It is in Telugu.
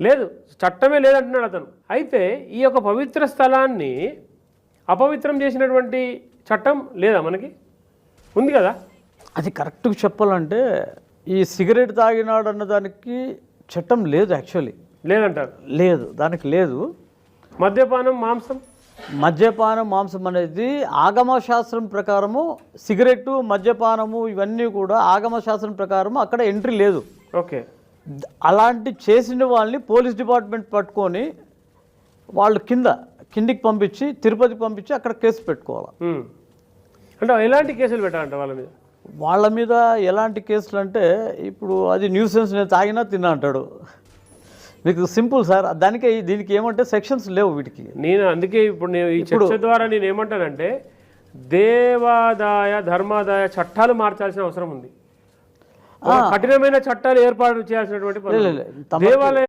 లేదు, చట్టమే లేదంటున్నాడు అతను. అయితే ఈ యొక్క పవిత్ర స్థలాన్ని అపవిత్రం చేసినటువంటి చట్టం లేదా మనకి? ఉంది కదా. అది కరెక్ట్గా చెప్పాలంటే ఈ సిగరెట్ తాగినాడు అన్న దానికి చట్టం లేదు, యాక్చువల్లీ లేదంటారు. లేదు, దానికి లేదు. మద్యపానం, మాంసం, మద్యపానం, మాంసం అనేది ఆగమశాస్త్రం ప్రకారము, సిగరెట్టు, మద్యపానము ఇవన్నీ కూడా ఆగమశాస్త్రం ప్రకారము అక్కడ ఎంట్రీ లేదు. ఓకే. అలాంటి చేసిన వాళ్ళని పోలీస్ డిపార్ట్మెంట్ పట్టుకొని వాళ్ళు కిందికి పంపించి తిరుపతికి పంపించి అక్కడ కేసు పెట్టుకోవాలి. అంటే ఎలాంటి కేసులు పెట్టాలంట వాళ్ళ మీద ఎలాంటి కేసులు అంటే, ఇప్పుడు అది న్యూసెన్స్, నేను తాగినా తిన్నా అంటాడు. మీకు సింపుల్ సార్, దీనికి ఏమంటే సెక్షన్స్ లేవు వీటికి. నేను అందుకే ఇప్పుడు నేను ఈ చర్చ ద్వారా నేను ఏమంటానంటే, దేవాదాయ ధర్మాదాయ చట్టాలు మార్చాల్సిన అవసరం ఉంది. కఠినమైన చట్టాలు ఏర్పాటు చేయాల్సినటువంటి దేవాలయ